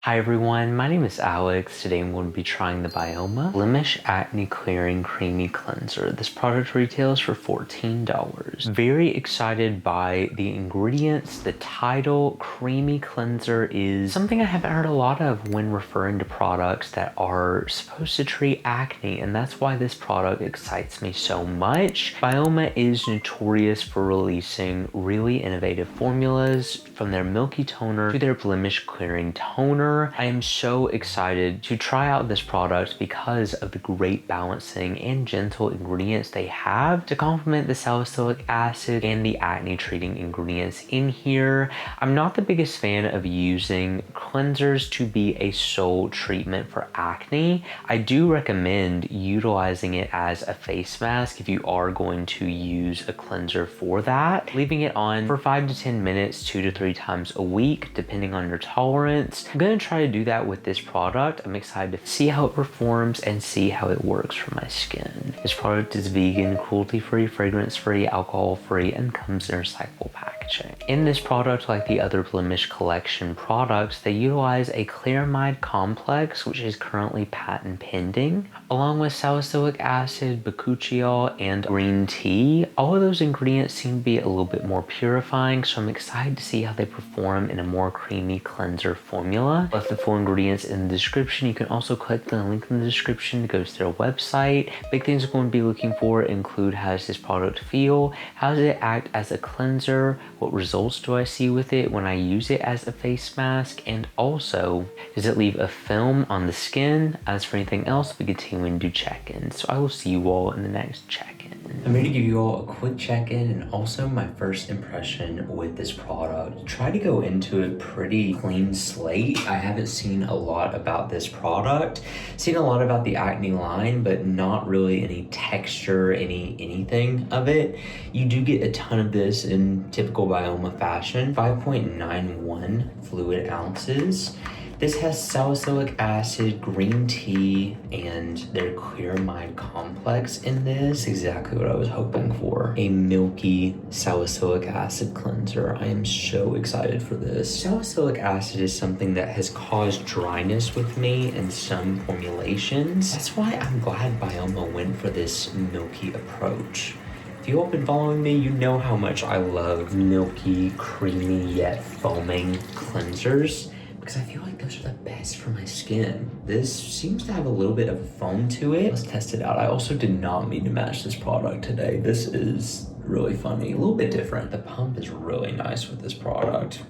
Hi everyone, my name is Alex. Today I'm going to be trying the Byoma Blemish Acne Clearing Creamy Cleanser. This product retails for $14. Very excited by the ingredients. The title, Creamy Cleanser, is something I haven't heard a lot of when referring to products that are supposed to treat acne, and that's why this product excites me so much. Byoma is notorious for releasing really innovative formulas, from their milky toner to their blemish clearing toner. I am so excited to try out this product because of the great balancing and gentle ingredients they have to complement the salicylic acid and the acne treating ingredients in here. I'm not the biggest fan of using cleansers to be a sole treatment for acne. I do recommend utilizing it as a face mask if you are going to use a cleanser for that. Leaving it on for 5 to 10 minutes, 2 to 3 times a week, depending on your tolerance. I'm going to try to do that with this product. I'm excited to see how it performs and see how it works for my skin. This product is vegan, cruelty-free, fragrance-free, alcohol-free, and comes in recyclable packaging. In this product, like the other Blemish collection products, they utilize a ceramide complex, which is currently patent pending, along with salicylic acid, bakuchiol, and green tea. All of those ingredients seem to be a little bit more purifying, so I'm excited to see how they perform in a more creamy cleanser formula. Left the full ingredients in the description. You can also click the link in the description to go to their website. Big things I'm going to be looking for include: how does this product feel? How does it act as a cleanser? What results do I see with it when I use it as a face mask? And also, does it leave a film on the skin? As for anything else, we continue to do check-ins. So I will see you all in the next check-in. I'm here to give you all a quick check-in and also my first impression with this product. Try to go into it pretty clean slate. I haven't seen a lot about this product. Seen a lot about the acne line, but not really any texture, anything of it. You do get a ton of this in typical Byoma fashion. 5.91 fluid ounces. This has salicylic acid, green tea, and their ceramide complex in this. Exactly what I was hoping for. A milky salicylic acid cleanser. I am so excited for this. Salicylic acid is something that has caused dryness with me in some formulations. That's why I'm glad Byoma went for this milky approach. If you all been following me, you know how much I love milky, creamy, yet foaming cleansers, because I feel like those are the best for my skin. This seems to have a little bit of foam to it. Let's test it out. I also did not mean to match this product today. This is really funny, a little bit different. The pump is really nice with this product.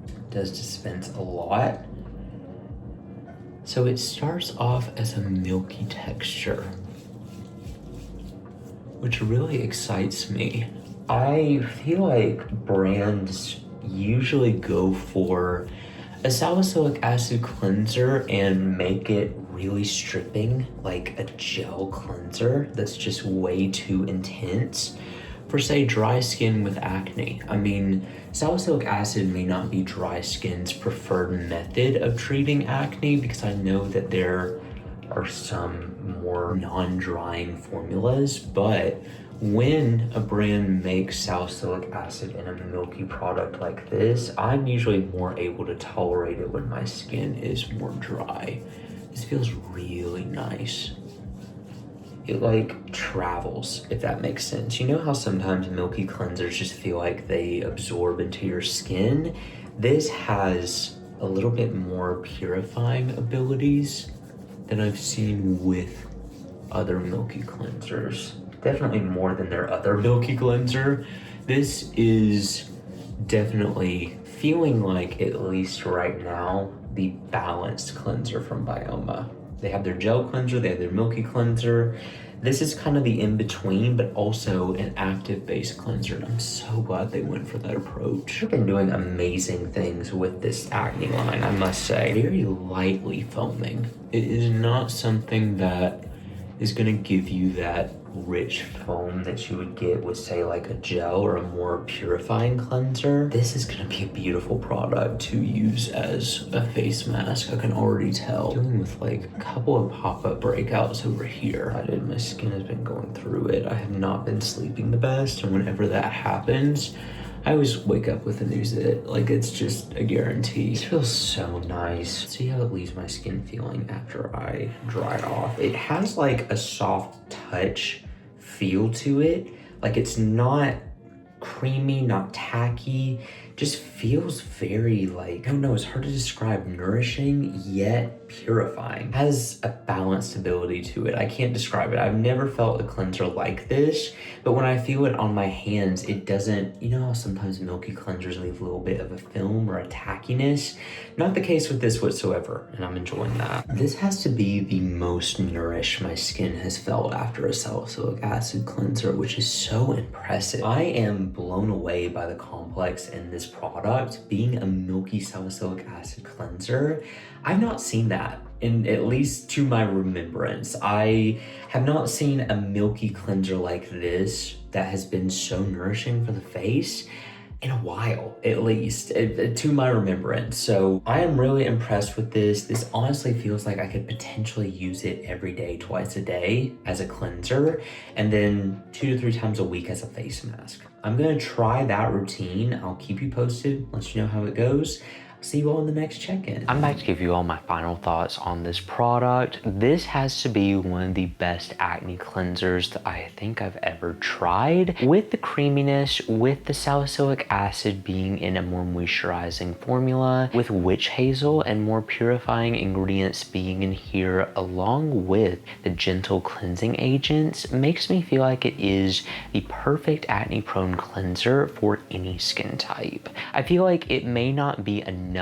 It does dispense a lot. So it starts off as a milky texture, which really excites me. I feel like brands usually go for a salicylic acid cleanser and make it really stripping, like a gel cleanser that's just way too intense for, say, dry skin with acne. I mean, salicylic acid may not be dry skin's preferred method of treating acne, because I know that there are some more non-drying formulas, but when a brand makes salicylic acid in a milky product like this, I'm usually more able to tolerate it when my skin is more dry. This feels really nice. It like travels, if that makes sense. You know how sometimes milky cleansers just feel like they absorb into your skin? This has a little bit more purifying abilities than I've seen with other milky cleansers. Definitely more than their other milky cleanser. This is definitely feeling like, at least right now, the balanced cleanser from Byoma. They have their gel cleanser, they have their milky cleanser. This is kind of the in-between, but also an active base cleanser. And I'm so glad they went for that approach. They've been doing amazing things with this acne line, I must say. Very lightly foaming. It is not something that is gonna give you that rich foam that you would get with, say, like a gel or a more purifying cleanser. This is gonna be a beautiful product to use as a face mask. I can already tell. Dealing with like a couple of pop-up breakouts over here. My skin has been going through it. I have not been sleeping the best, and whenever that happens, I always wake up with a new zit. Like, it's just a guarantee. This feels so nice. See how it leaves my skin feeling after I dry off. It has like a soft touch feel to it. Like, it's not creamy, not tacky, just feels very like, I don't know, it's hard to describe, nourishing yet purifying. Has a balanced ability to it. I can't describe it. I've never felt a cleanser like this, but when I feel it on my hands, it doesn't, you know how sometimes milky cleansers leave a little bit of a film or a tackiness? Not the case with this whatsoever, and I'm enjoying that. This has to be the most nourished my skin has felt after a salicylic acid cleanser, which is so impressive. I am blown away by the complex in this product. Being a milky salicylic acid cleanser, I've not seen that, in at least to my remembrance. I have not seen a milky cleanser like this that has been so nourishing for the face in a while, at least, to my remembrance. So I am really impressed with this. This honestly feels like I could potentially use it every day, twice a day as a cleanser, and then 2 to 3 times a week as a face mask. I'm gonna try that routine. I'll keep you posted, let you know how it goes. See you all in the next check-in. I'm back to give you all my final thoughts on this product. This has to be one of the best acne cleansers that I think I've ever tried. With the creaminess, with the salicylic acid being in a more moisturizing formula, with witch hazel and more purifying ingredients being in here, along with the gentle cleansing agents, makes me feel like it is the perfect acne-prone cleanser for any skin type. I feel like it may not be enough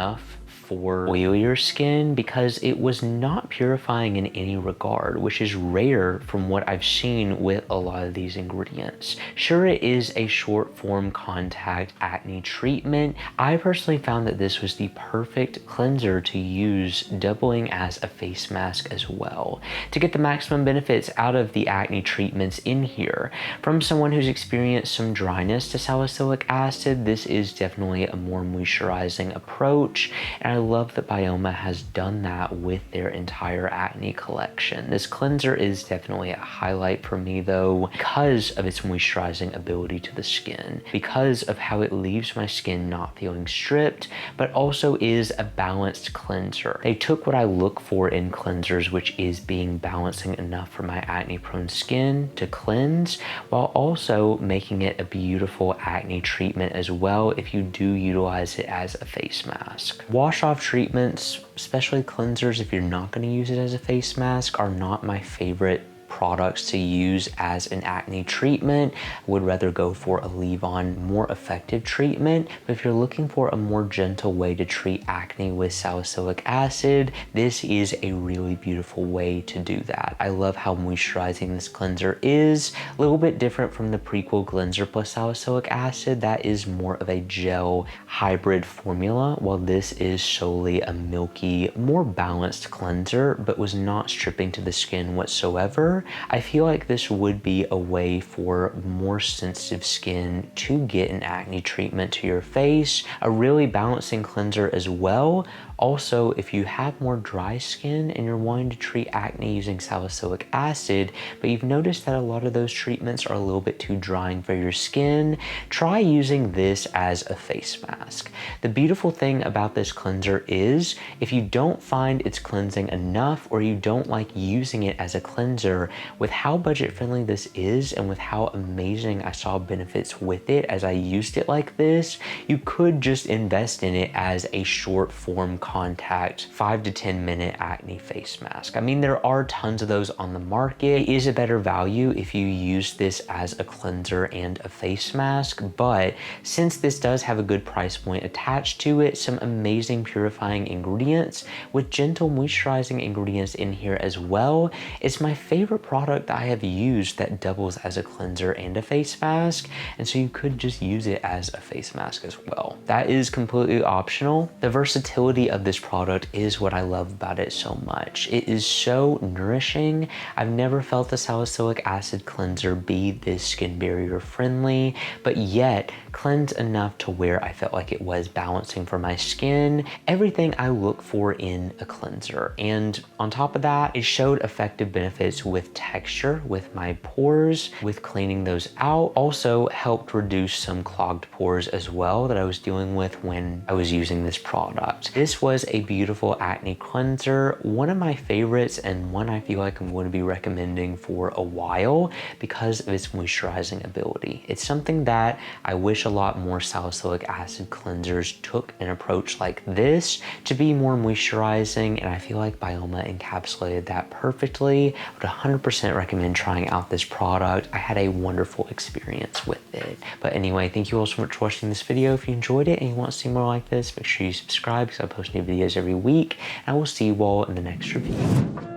for oilier skin because it was not purifying in any regard, which is rare from what I've seen with a lot of these ingredients. Sure, it is a short form contact acne treatment. I personally found that this was the perfect cleanser to use, doubling as a face mask as well, to get the maximum benefits out of the acne treatments in here. From someone who's experienced some dryness to salicylic acid, this is definitely a more moisturizing approach, and I love that Byoma has done that with their entire acne collection. This cleanser is definitely a highlight for me though, because of its moisturizing ability to the skin, because of how it leaves my skin not feeling stripped, but also is a balanced cleanser. They took what I look for in cleansers, which is being balancing enough for my acne prone skin to cleanse, while also making it a beautiful acne treatment as well if you do utilize it as a face mask. Wash off treatments, especially cleansers, if you're not going to use it as a face mask, are not my favorite products to use as an acne treatment. I would rather go for a leave-on, more effective treatment. But if you're looking for a more gentle way to treat acne with salicylic acid, this is a really beautiful way to do that. I love how moisturizing this cleanser is. A little bit different from the Prequel cleanser plus salicylic acid. That is more of a gel hybrid formula, while this is solely a milky, more balanced cleanser, but was not stripping to the skin whatsoever. I feel like this would be a way for more sensitive skin to get an acne treatment to your face, a really balancing cleanser as well. Also, if you have more dry skin and you're wanting to treat acne using salicylic acid, but you've noticed that a lot of those treatments are a little bit too drying for your skin, try using this as a face mask. The beautiful thing about this cleanser is if you don't find it's cleansing enough, or you don't like using it as a cleanser, with how budget friendly this is and with how amazing I saw benefits with it as I used it like this, you could just invest in it as a short form contact 5 to 10 minute acne face mask. I mean, there are tons of those on the market. It is a better value if you use this as a cleanser and a face mask, but since this does have a good price point attached to it, some amazing purifying ingredients with gentle moisturizing ingredients in here as well, it's my favorite product that I have used that doubles as a cleanser and a face mask, and so you could just use it as a face mask as well. That is completely optional. The versatility of this product is what I love about it so much. It is so nourishing. I've never felt the salicylic acid cleanser be this skin barrier friendly, but yet cleanse enough to where I felt like it was balancing for my skin. Everything I look for in a cleanser. And on top of that, it showed effective benefits with texture, with my pores, with cleaning those out. Also helped reduce some clogged pores as well that I was dealing with when I was using this product. This was a beautiful acne cleanser, one of my favorites and one I feel like I'm going to be recommending for a while because of its moisturizing ability. It's something that I wish a lot more salicylic acid cleansers took an approach like this to be more moisturizing, and I feel like Byoma encapsulated that perfectly. I would 100% recommend trying out this product. I had a wonderful experience with it. But anyway, thank you all so much for watching this video. If you enjoyed it and you want to see more like this, make sure you subscribe because I post new videos every week, and I will see you all in the next review.